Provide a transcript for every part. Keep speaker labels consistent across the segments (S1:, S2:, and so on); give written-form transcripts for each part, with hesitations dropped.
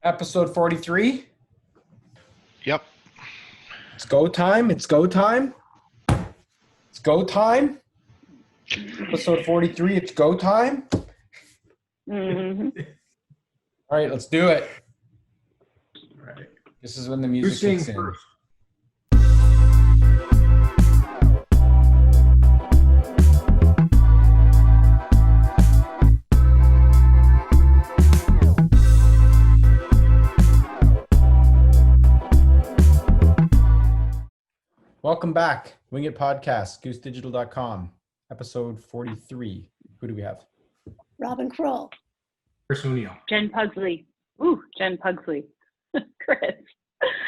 S1: Episode 43.
S2: Yep.
S1: It's go time. It's go time. It's go time. Episode 43. It's go time.
S3: Mm-hmm.
S1: All right, let's do it.
S2: All right.
S1: This is when the
S2: Who's
S1: music kicks
S2: singing
S1: in.
S2: first?
S1: Welcome back. Wing It Podcast, goosedigital.com, episode 43. Who do we have?
S4: Robin Kroll.
S2: Chris O'Neill.
S3: Jen Pugsley. Ooh, Jen Pugsley. Chris.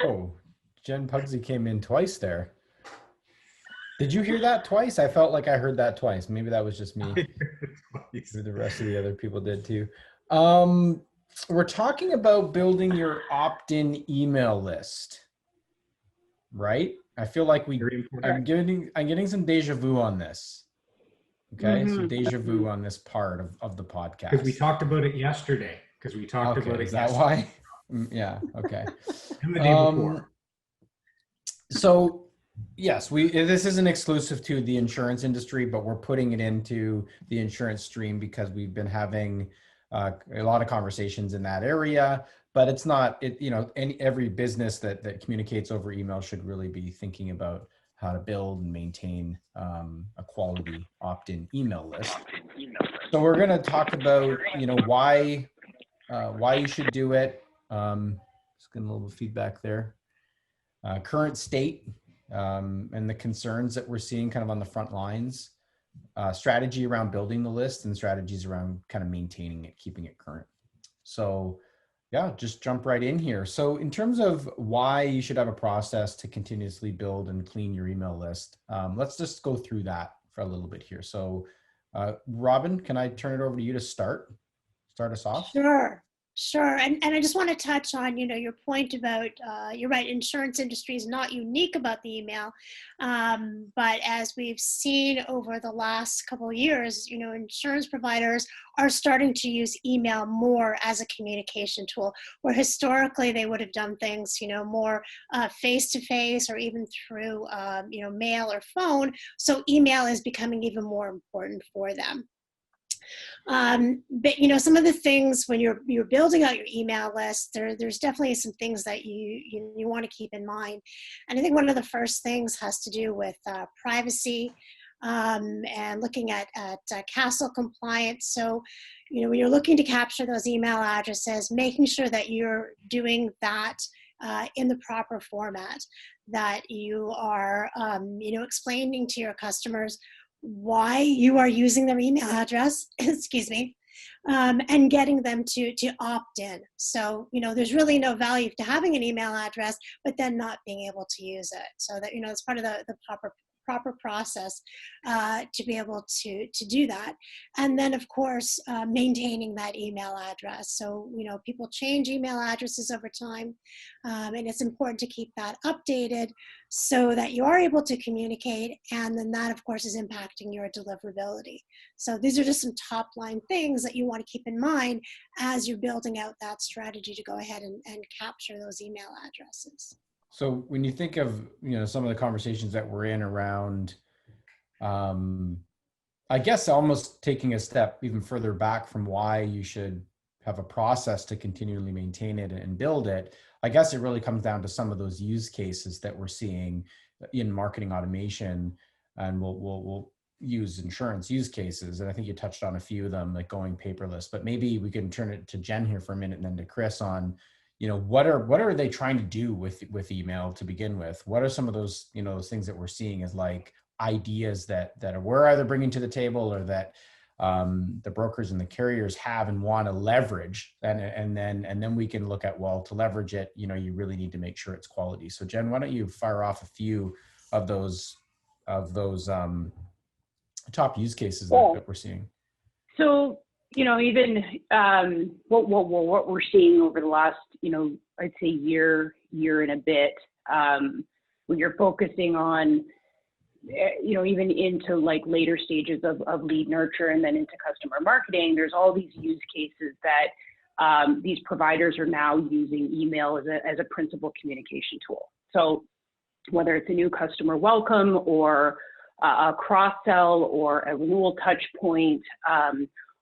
S1: Oh, Jen Pugsley came in twice there. Did you hear that twice? I felt like I heard that twice. Maybe that was just me. Maybe the rest of the other people did too. We're talking about building your opt-in email list, right? I feel like I'm getting some deja vu on this. Okay, some deja vu on this part of the podcast.
S2: Because we talked about it yesterday.
S1: Is that why? Yeah. Okay.
S2: And the day before.
S1: So yes, this isn't exclusive to the insurance industry, but we're putting it into the insurance stream because we've been having a lot of conversations in that area. But it's not, every business that communicates over email should really be thinking about how to build and maintain a quality opt-in email list. So we're going to talk about, why you should do it. Just getting a little feedback there. Current state and the concerns that we're seeing kind of on the front lines. Strategy around building the list and strategies around kind of maintaining it, keeping it current. So yeah, just jump right in here. So in terms of why you should have a process to continuously build and clean your email list, let's just go through that for a little bit here. So Robin, can I turn it over to you to start us off?
S4: Sure. And I just want to touch on, your point about, you're right, insurance industry is not unique about the email. But as we've seen over the last couple of years, insurance providers are starting to use email more as a communication tool, where historically they would have done things, more face-to-face or even through, mail or phone. So email is becoming even more important for them. But some of the things when you're building out your email list, there's definitely some things that you want to keep in mind. And I think one of the first things has to do with privacy and looking at CASL compliance. So, when you're looking to capture those email addresses, making sure that you're doing that in the proper format, that you are, explaining to your customers why you are using their email address, and getting them to opt in. So, there's really no value to having an email address, but then not being able to use it. So that, it's part of the proper process to be able to do that. And then, of course, maintaining that email address. So, people change email addresses over time, and it's important to keep that updated so that you are able to communicate. And then that, of course, is impacting your deliverability. So these are just some top line things that you want to keep in mind as you're building out that strategy to go ahead and capture those email addresses.
S1: So when you think of, some of the conversations that we're in around, I guess almost taking a step even further back from why you should have a process to continually maintain it and build it, I guess it really comes down to some of those use cases that we're seeing in marketing automation, and we'll use insurance use cases. And I think you touched on a few of them, like going paperless, but maybe we can turn it to Jen here for a minute and then to Chris on, what are they trying to do with email to begin with? What are some of those, those things that we're seeing as like ideas that we're either bringing to the table or that the brokers and the carriers have and want to leverage, and then we can look at, well, to leverage it, you really need to make sure it's quality. So Jen, why don't you fire off a few of those top use cases that we're seeing?
S3: So, even what we're seeing over the last, I'd say year and a bit, when you're focusing on, even into like later stages of lead nurture and then into customer marketing, there's all these use cases that these providers are now using email as a principal communication tool. So whether it's a new customer welcome or a cross-sell or a renewal touch point,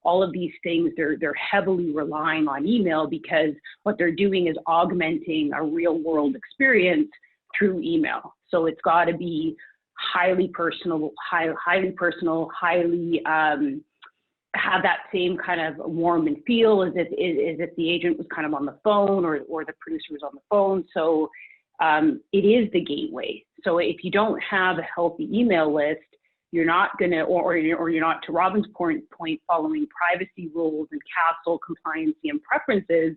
S3: all of these things, they're heavily relying on email because what they're doing is augmenting a real world experience through email. So it's got to be highly personal, highly have that same kind of warm and feel as if the agent was kind of on the phone or the producer was on the phone. So it is the gateway. So if you don't have a healthy email list, you're not going to, or you're not, to Robin's point, following privacy rules and castle compliancy and preferences,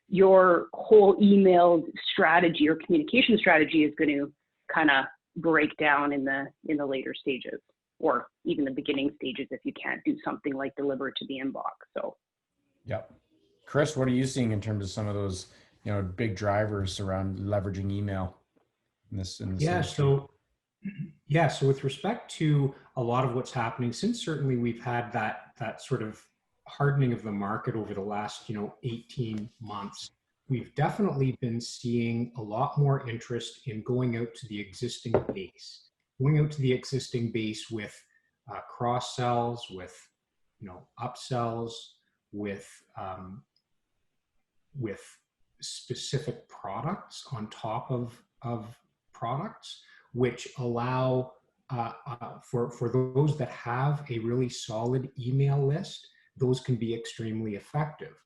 S3: your whole email strategy or communication strategy is going to kind of break down in the later stages, or even the beginning stages if you can't do something like deliver to the inbox. So,
S1: yep. Chris, what are you seeing in terms of some of those, big drivers around leveraging email in this industry?
S2: So with respect to a lot of what's happening, since certainly we've had that sort of hardening of the market over the last 18 months, we've definitely been seeing a lot more interest in going out to the existing base, with cross sells, with upsells, with specific products on top of products, which allow for those that have a really solid email list, those can be extremely effective.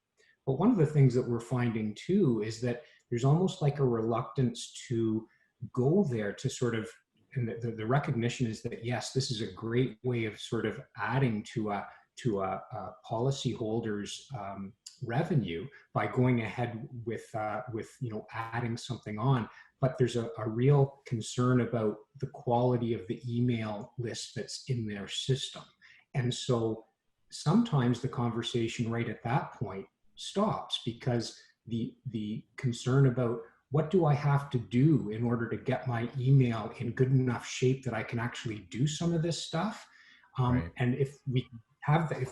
S2: But one of the things that we're finding too is that there's almost like a reluctance to go there to sort of, and the recognition is that, yes, this is a great way of sort of adding to a policyholder's revenue by going ahead with adding something on. But there's a real concern about the quality of the email list that's in their system. And so sometimes the conversation right at that point stops, because the concern about what do I have to do in order to get my email in good enough shape that I can actually do some of this stuff.
S1: Right.
S2: And if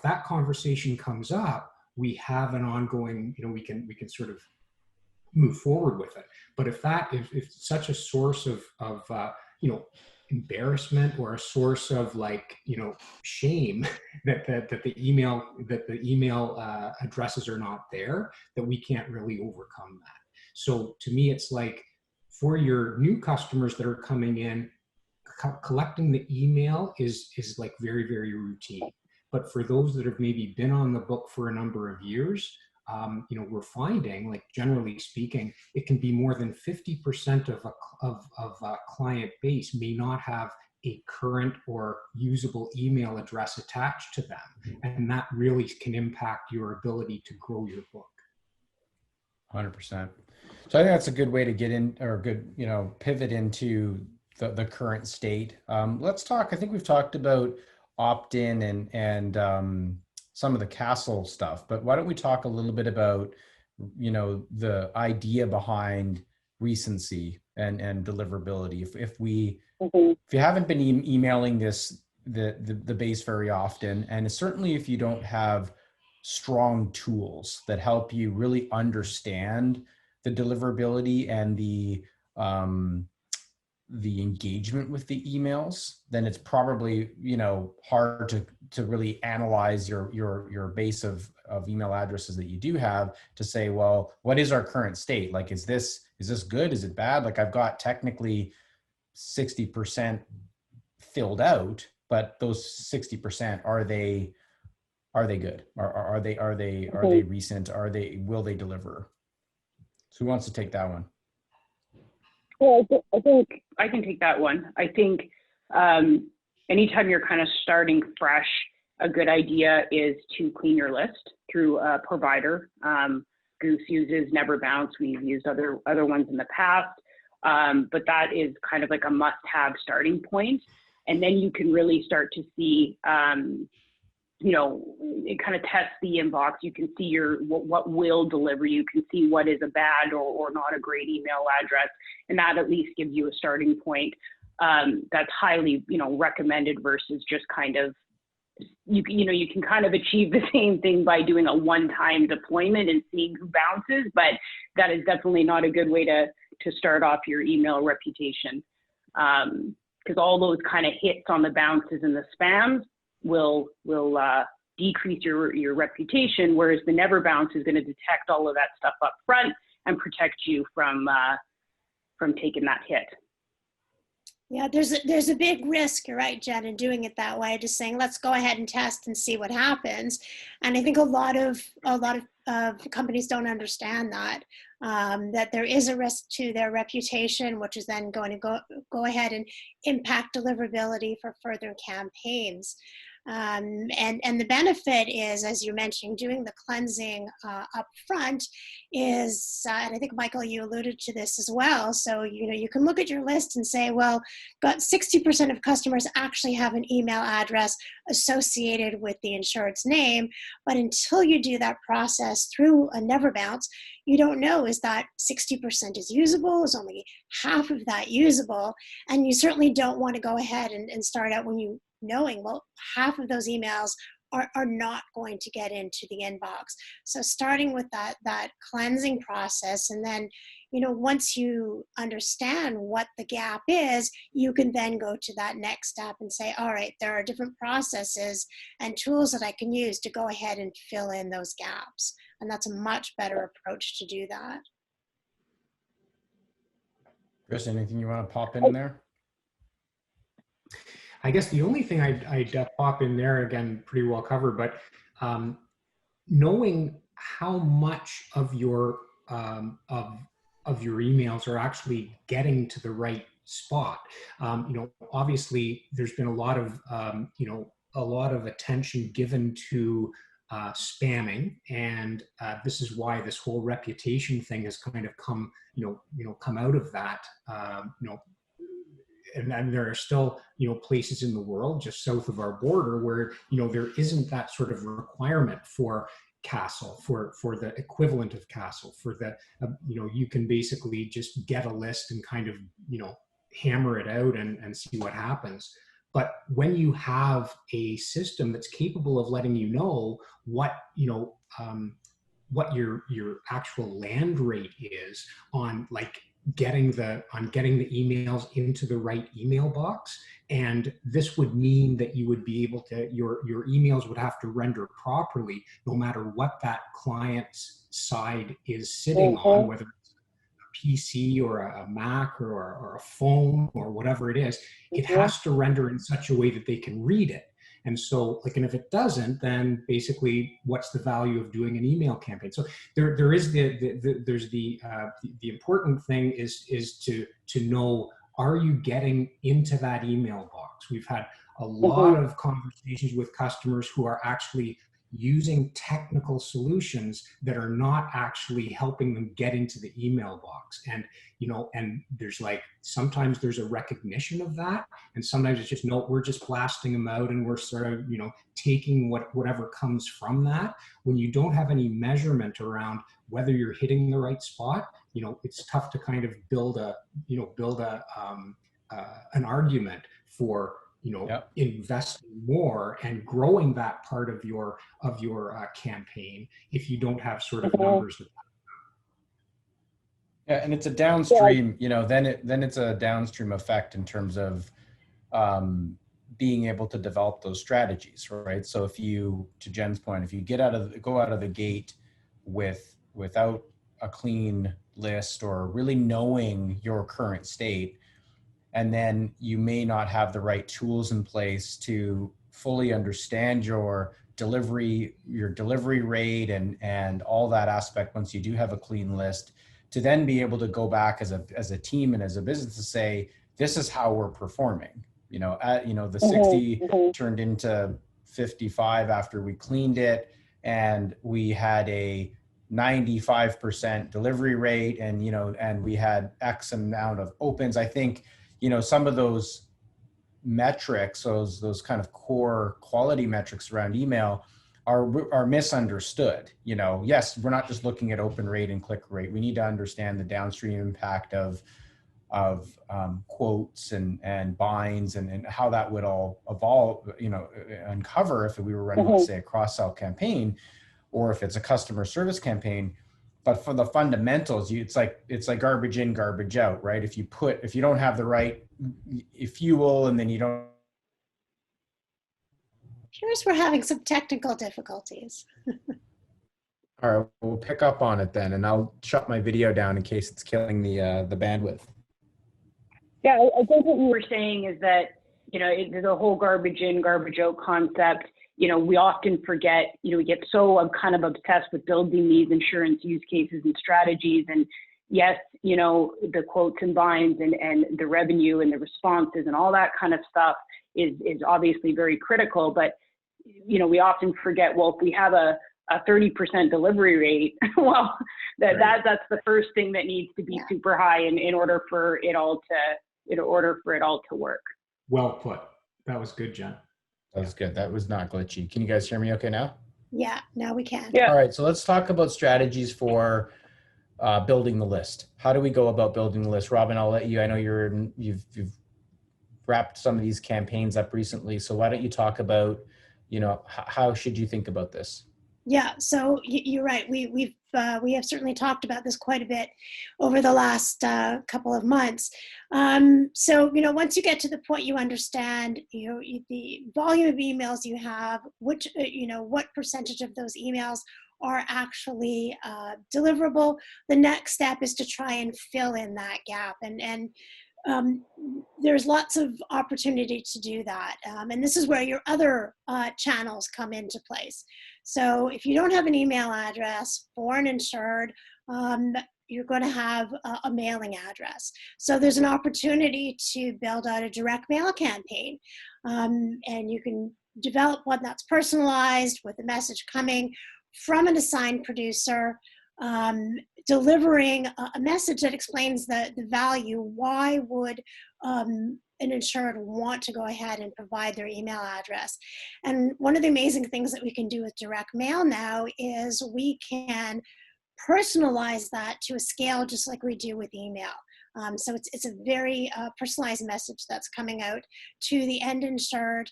S2: that conversation comes up, we have an ongoing, we can sort of move forward with it. But if such a source of embarrassment or a source of shame that the email addresses are not there, that we can't really overcome that. So to me, it's like, for your new customers that are coming in, collecting the email is like very, very routine. But for those that have maybe been on the book for a number of years, we're finding, like, generally speaking, it can be more than 50% of a client base may not have a current or usable email address attached to them. And that really can impact your ability to grow your book.
S1: 100%. So I think that's a good way to get in, or good, pivot into the current state. Let's talk, I think we've talked about opt-in and some of the castle stuff, but why don't we talk a little bit about, the idea behind recency and deliverability. If you haven't been emailing the base very often, and certainly if you don't have strong tools that help you really understand the deliverability and the engagement with the emails, then it's probably, hard to really analyze your base of email addresses that you do have to say, well, what is our current state? Like, is this good? Is it bad? Like, I've got technically 60% filled out, but those 60%, are they good? Are they recent? Will they deliver? So who wants to take that one?
S3: Well, I think I can take that one. I think anytime you're kind of starting fresh, a good idea is to clean your list through a provider. Goose uses Never Bounce. We've used other ones in the past, but that is kind of like a must-have starting point. And then you can really start to see, it kind of tests the inbox. You can see what will deliver. You can see what is a bad or not a great email address, and that at least gives you a starting point that's highly recommended versus just kind of you can kind of achieve the same thing by doing a one-time deployment and seeing who bounces, but that is definitely not a good way to start off your email reputation. Because all those kind of hits on the bounces and the spams will decrease your reputation, whereas the never bounce is going to detect all of that stuff up front and protect you from taking that hit.
S4: Yeah, there's a big risk, you're right, Jen, in doing it that way, just saying, let's go ahead and test and see what happens. And I think a lot of companies don't understand that, that there is a risk to their reputation, which is then going to go ahead and impact deliverability for further campaigns. And the benefit is, as you mentioned, doing the cleansing up front is, and I think, Michael, you alluded to this as well. So, you can look at your list and say, well, got 60% of customers actually have an email address associated with the insured's name. But until you do that process through a never bounce, you don't know, is that 60% is usable? Is only half of that usable? And you certainly don't want to go ahead and start out when you knowing, well, half of those emails are not going to get into the inbox. So starting with that cleansing process, and then, once you understand what the gap is, you can then go to that next step and say, all right, there are different processes and tools that I can use to go ahead and fill in those gaps. And that's a much better approach to do that.
S1: Chris, anything you want to pop in there?
S2: I guess the only thing I'd pop in there, again, pretty well covered, but knowing how much of your emails are actually getting to the right spot. Obviously, there's been a lot of attention given to spamming, and this is why this whole reputation thing has kind of come out of that. And then there are still, places in the world just south of our border where, there isn't that sort of requirement for Castle, for the equivalent of Castle, for the, you can basically just get a list and kind of, hammer it out and see what happens. But when you have a system that's capable of letting you know what, what your actual land rate is on getting the emails into the right email box, and this would mean that you would be able to, your emails would have to render properly no matter what that client's side is sitting on, whether it's a PC or a Mac or a phone or whatever it is. It has to render in such a way that they can read it. And so, and if it doesn't, then basically, what's the value of doing an email campaign? So there is the important thing is to know, are you getting into that email box? We've had a lot of conversations with customers who are actually using technical solutions that are not actually helping them get into the email box. And, and there's sometimes there's a recognition of that. And sometimes it's just, no, we're just blasting them out and we're sort of, taking whatever comes from that. When you don't have any measurement around whether you're hitting the right spot, it's tough to kind of build an argument for, investing more and growing that part of your campaign if you don't have sort of numbers.
S1: Yeah, and it's a downstream, then it's a downstream effect in terms of being able to develop those strategies, right? So if you, to Jen's point, if you go out of the gate without a clean list or really knowing your current state, and then you may not have the right tools in place to fully understand your delivery rate and all that aspect once you do have a clean list, to then be able to go back as a team and as a business to say, this is how we're performing. The 60 turned into 55 after we cleaned it, and we had a 95% delivery rate, and we had X amount of opens. I think, some of those metrics, those kind of core quality metrics around email are misunderstood. Yes, we're not just looking at open rate and click rate. We need to understand the downstream impact of quotes and binds and how that would all evolve, uncover if we were running, let's say, a cross-sell campaign, or if it's a customer service campaign. But for the fundamentals, it's like garbage in, garbage out, right? If you don't have the right fuel, and then you don't.
S4: Here's we're having some technical difficulties.
S1: All right, we'll pick up on it then, and I'll shut my video down in case it's killing the bandwidth.
S3: Yeah, I think what you were saying is that, the whole garbage in, garbage out concept, we often forget, we get so kind of obsessed with building these insurance use cases and strategies. And yes, the quotes and binds and the revenue and the responses and all that kind of stuff is obviously very critical. But, we often forget, well, if we have a 30% delivery rate, well, that's the first thing that needs to be super high in order for it all to work.
S2: Well put. That was good, Jen.
S1: That was good. That was not glitchy. Can you guys hear me okay now?
S4: Yeah, now we can.
S3: Yeah.
S1: All right, so let's talk about strategies for building the list. How do we go about building the list? Robin, I'll let you. I know you've wrapped some of these campaigns up recently, so why don't you talk about, how should you think about this?
S4: Yeah, so you're right. We have certainly talked about this quite a bit over the last couple of months. So once you get to the point you understand, the volume of emails you have, which what percentage of those emails are actually deliverable. The next step is to try and fill in that gap, and there's lots of opportunity to do that. And this is where your other channels come into place. So if you don't have an email address for an insured, you're going to have a mailing address. So there's an opportunity to build out a direct mail campaign. And you can develop one that's personalized with a message coming from an assigned producer, delivering a message that explains the value. Why would an insured want to go ahead and provide their email address? And one of the amazing things that we can do with direct mail now is we can personalize that to a scale just like we do with email. So it's a very personalized message that's coming out to the end insured,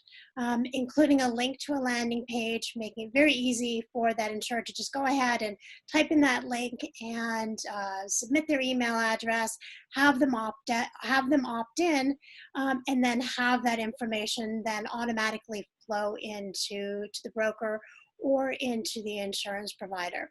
S4: including a link to a landing page, making it very easy for that insured to just go ahead and type in that link and submit their email address, have them opt in, and then have that information then automatically flow into the broker or into the insurance provider.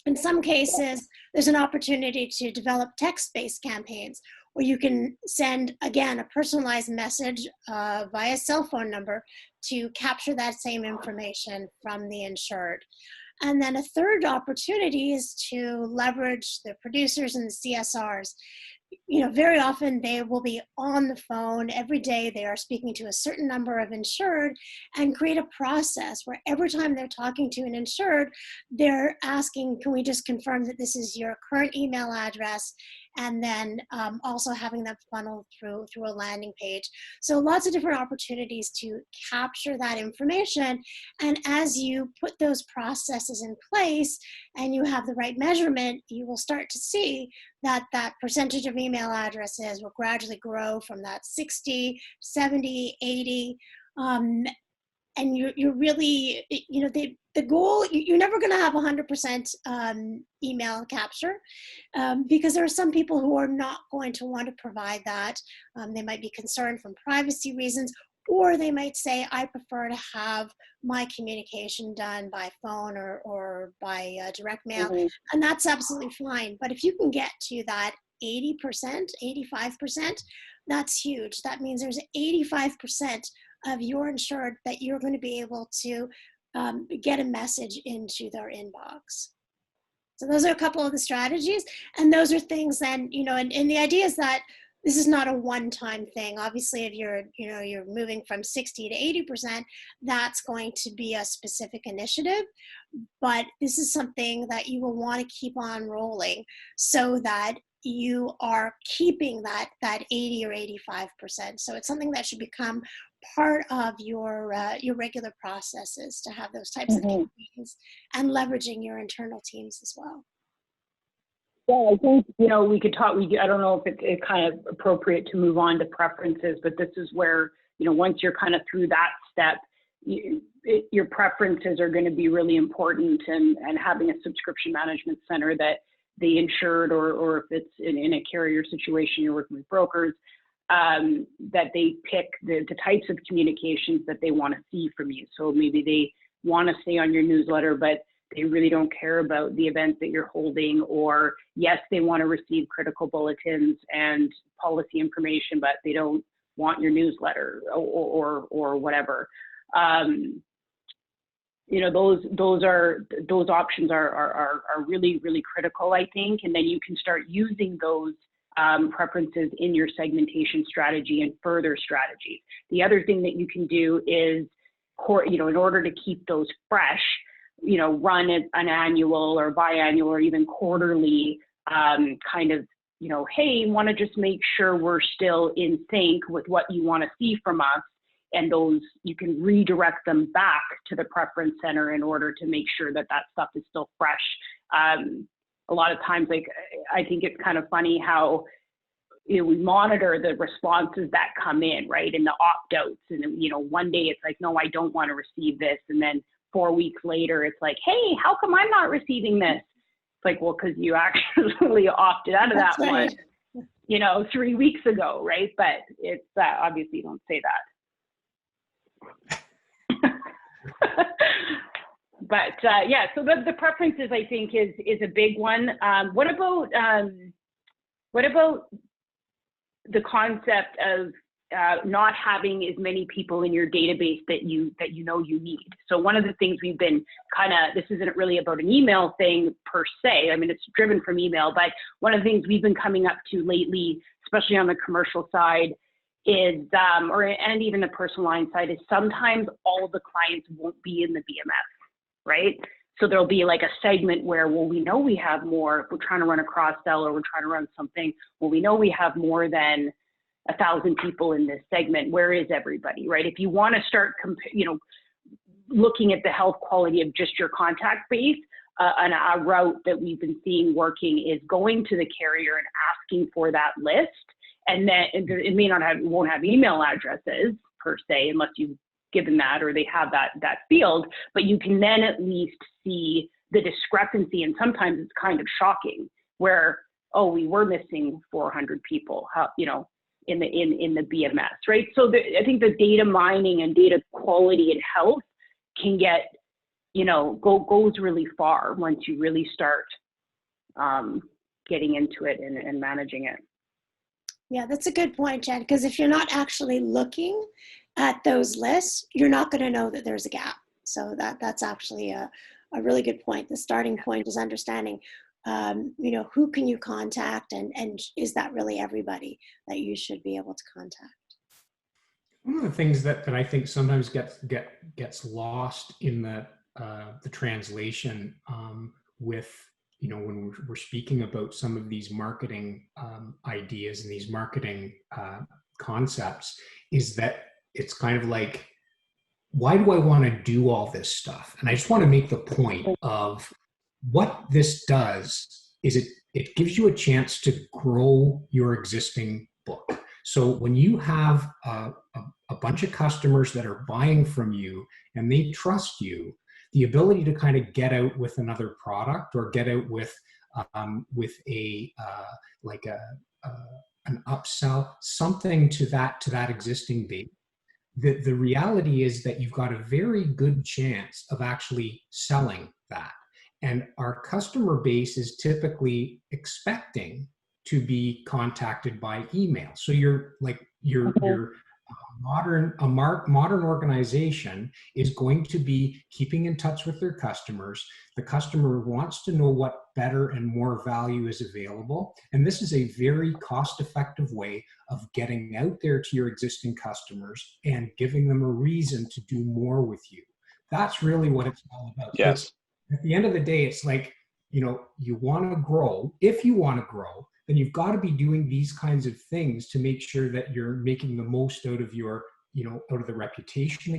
S4: In some cases, there's an opportunity to develop text-based campaigns where you can send, again, a personalized message via cell phone number to capture that same information from the insured. And then a third opportunity is to leverage the producers and the CSRs. Very often they will be on the phone every day. They are speaking to a certain number of insured, and create a process where every time they're talking to an insured, they're asking, can we just confirm that this is your current email address? And then also having them funnel through a landing page. So lots of different opportunities to capture that information. And as you put those processes in place and you have the right measurement, you will start to see that percentage of email addresses will gradually grow from that 60, 70, 80. And you're really, the goal, you're never going to have 100% email capture because there are some people who are not going to want to provide that. They might be concerned from privacy reasons, or they might say, I prefer to have my communication done by phone or by direct mail. Mm-hmm. And that's absolutely fine. But if you can get to that 80%, 85%, that's huge. That means there's 85% of your insured that you're going to be able to get a message into their inbox. So those are a couple of the strategies, and those are things then, and the idea is that this is not a one-time thing. Obviously, if you're moving from 60 to 80%, that's going to be a specific initiative, but this is something that you will want to keep on rolling so that you are keeping that 80 or 85%. So it's something that should become part of your regular processes to have those types of campaigns and leveraging your internal teams as well.
S3: Yeah, I think, we could talk, I don't know if it's kind of appropriate to move on to preferences, but this is where, once you're kind of through that step, your preferences are going to be really important, and having a subscription management center that the insured, or if it's in a carrier situation, you're working with brokers, that they pick the types of communications that they want to see from you. So maybe they want to stay on your newsletter, but they really don't care about the events that you're holding, or yes, they want to receive critical bulletins and policy information, but they don't want your newsletter or whatever. Those options are really, really critical, I think. And then you can start using those preferences in your segmentation strategy and further strategies. The other thing that you can do is, in order to keep those fresh, run an annual or biannual or even quarterly kind of, hey, want to just make sure we're still in sync with what you want to see from us. And those, you can redirect them back to the preference center in order to make sure that stuff is still fresh. A lot of times, I think it's kind of funny how we monitor the responses that come in, right? And the opt-outs. And, one day it's like, no, I don't want to receive this. And then 4 weeks later, it's like, hey, how come I'm not receiving this? It's like, well, because you actually opted out of that
S4: right.
S3: one, 3 weeks ago, right? But it's obviously you don't say that. But yeah, so the preferences, I think, is a big one. What about the concept of not having as many people in your database that you need? So one of the things we've been this isn't really about an email thing per se. I mean, it's driven from email, but one of the things we've been coming up to lately, especially on the commercial side, is and even the personal line side, is sometimes all the clients won't be in the BMS, right? So there'll be like a segment where, well, we know we have more. If we're trying to run a cross sell or we're trying to run something, well, we know we have more than 1,000 people in this segment. Where is everybody, right? If you want to start, looking at the health quality of just your contact base, a route that we've been seeing working is going to the carrier and asking for that list. And then it won't have email addresses per se, unless you've given that or they have that field, but you can then at least see the discrepancy. And sometimes it's kind of shocking where, oh, we were missing 400 people, in the BMS, right? So I think the data mining and data quality and health can get, goes really far once you really start getting into it and managing it.
S4: Yeah, that's a good point, Jen, because if you're not actually looking at those lists, you're not going to know that there's a gap. So that's actually a really good point. The starting point is understanding, who can you contact, and is that really everybody that you should be able to contact?
S2: One of the things that I think sometimes gets lost in the translation with, when we're speaking about some of these marketing ideas and these marketing concepts, is that it's kind of like, why do I want to do all this stuff? And I just want to make the point of what this does is it gives you a chance to grow your existing book. So when you have a bunch of customers that are buying from you and they trust you, the ability to kind of get out with another product or get out with an upsell, something to that existing base. The reality is that you've got a very good chance of actually selling that. And our customer base is typically expecting to be contacted by email. So your modern organization is going to be keeping in touch with their customers. The customer wants to know what better and more value is available. And this is a very cost-effective way of getting out there to your existing customers and giving them a reason to do more with you. That's really what it's all about.
S5: Yes.
S2: At the end of the day, it's like, you want to grow. If you want to grow, then you've got to be doing these kinds of things to make sure that you're making the most out of your, out of the reputation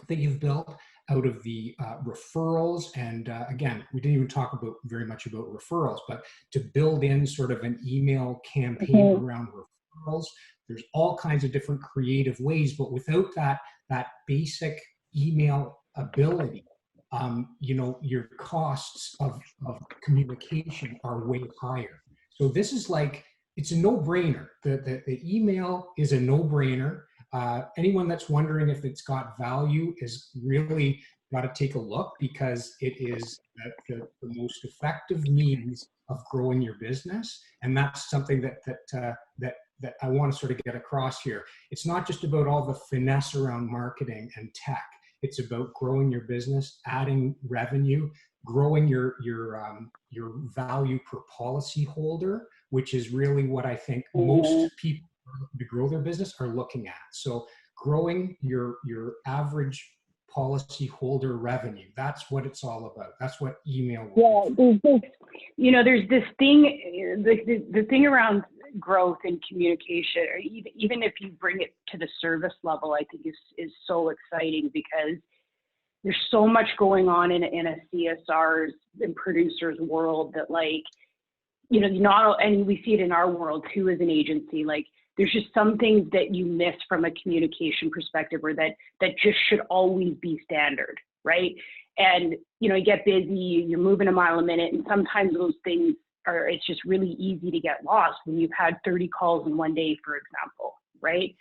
S2: that you've built, out of the referrals. And again, we didn't even talk about very much about referrals, but to build in sort of an email campaign around referrals. There's all kinds of different creative ways, but without that basic email ability, your costs of communication are way higher. So this is like, it's a no-brainer. The email is a no-brainer. Anyone that's wondering if it's got value is really got to take a look, because it is the most effective means of growing your business. And that's something that I want to sort of get across here. It's not just about all the finesse around marketing and tech. It's about growing your business, adding revenue, growing your value per policy holder, which is really what I think most people to grow their business are looking at. So growing your average policy holder revenue, that's what it's all about. That's what email will
S3: do. There's this thing, the thing around growth and communication, or even if you bring it to the service level, I think is so exciting, because there's so much going on in a CSR's and producers world that, like, and we see it in our world too as an agency, like there's just some things that you miss from a communication perspective, or that just should always be standard, right? And, you get busy, you're moving a mile a minute, and sometimes those things it's just really easy to get lost when you've had 30 calls in one day, for example, right?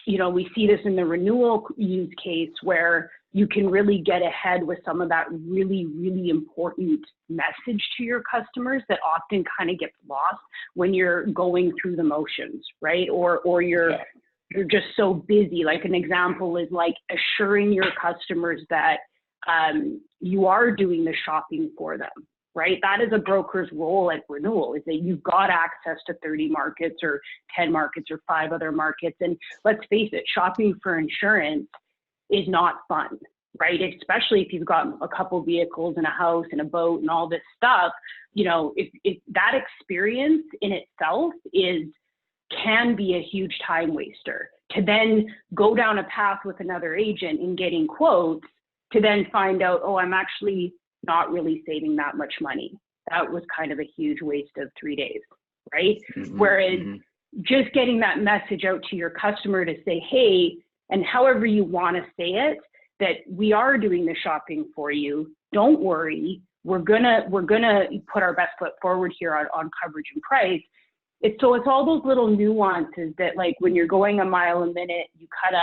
S3: We see this in the renewal use case, where you can really get ahead with some of that really, really important message to your customers that often kind of gets lost when you're going through the motions, right? Or you're just so busy. Like, an example is like assuring your customers that you are doing the shopping for them, right? That is a broker's role at renewal, is that you've got access to 30 markets or 10 markets or 5 other markets. And let's face it, shopping for insurance is not fun, right? Especially if you've got a couple vehicles and a house and a boat and all this stuff. If that experience in itself can be a huge time waster, to then go down a path with another agent and getting quotes, to then find out, oh, I'm actually not really saving that much money. That was kind of a huge waste of 3 days, right? Whereas just getting that message out to your customer to say, hey, and however you want to say it, that we are doing the shopping for you. Don't worry. We're gonna put our best foot forward here on coverage and price. It's all those little nuances that, like, when you're going a mile a minute, you kind of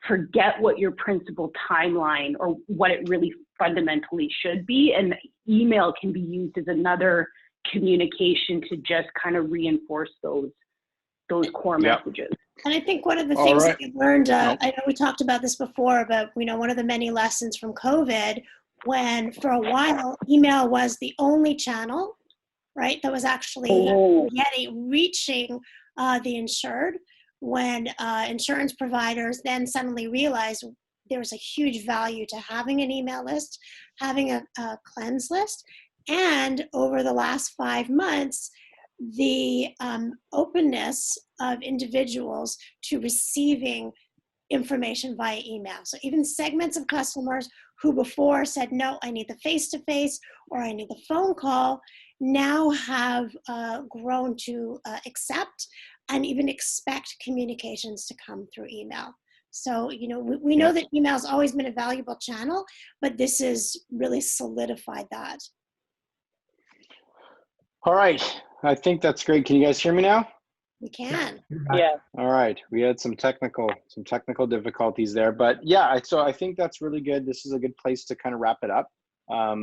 S3: forget what your principal timeline or what it really fundamentally should be. And email can be used as another communication to just kind of reinforce those core messages.
S4: And I think one of the things that we learned, I know we talked about this before, but one of the many lessons from COVID, when for a while email was the only channel, right, that was actually reaching the insured, when insurance providers then suddenly realized there was a huge value to having an email list, having a cleanse list. And over the last 5 months, the openness of individuals to receiving information via email. So even segments of customers who before said, no, I need the face-to-face or I need the phone call, now have grown to accept and even expect communications to come through email. So, we know that email has always been a valuable channel, but this has really solidified that.
S5: All right. I think that's great. Can you guys hear me now?
S4: We can.
S3: Yeah.
S5: All right. We had some technical difficulties there, but yeah, so I think that's really good. This is a good place to kind of wrap it up. I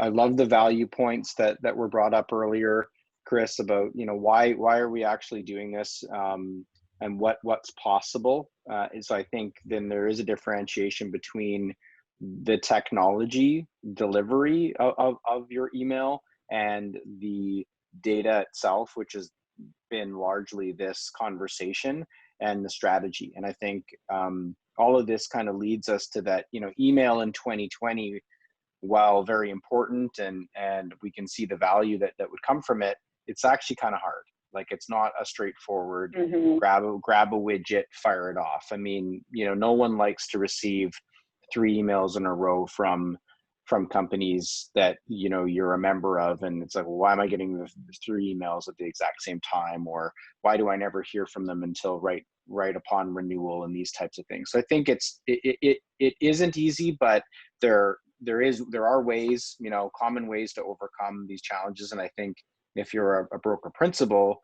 S5: love the value points that were brought up earlier, Chris, about, why are we actually doing this, and what's possible. So I think then there is a differentiation between the technology delivery of your email and the data itself, which has been largely this conversation and the strategy. And I think all of this kind of leads us to that, email in 2020, while very important and we can see the value that would come from it, it's actually kind of hard. Like it's not a straightforward
S3: Mhm.
S5: grab a widget, fire it off. I mean, no one likes to receive 3 emails in a row from companies that you're a member of, and it's like, well, why am I getting the 3 emails at the exact same time, or why do I never hear from them until right upon renewal, and these types of things. So I think it isn't easy, but there are ways, common ways to overcome these challenges. And I think if you're a broker principal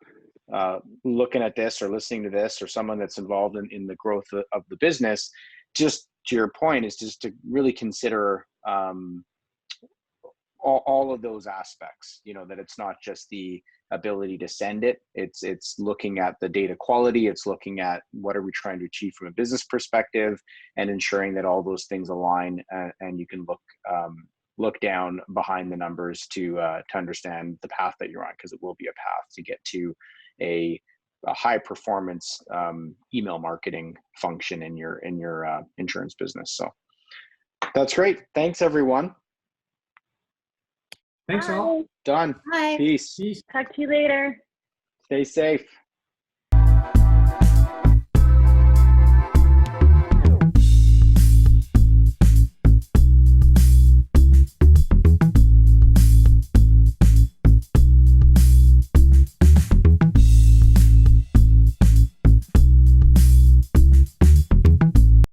S5: looking at this or listening to this, or someone that's involved in the growth of the business, just to your point, is just to really consider all of those aspects, that it's not just the ability to send it, it's looking at the data quality, it's looking at what are we trying to achieve from a business perspective, and ensuring that all those things align, and you can look down behind the numbers to understand the path that you're on, because it will be a path to get to a high performance email marketing function in your insurance business. So that's great. Thanks everyone.
S2: Thanks all.
S3: Bye.
S5: Done.
S4: Bye.
S5: Peace.
S2: Peace.
S3: Talk to you later.
S5: Stay safe.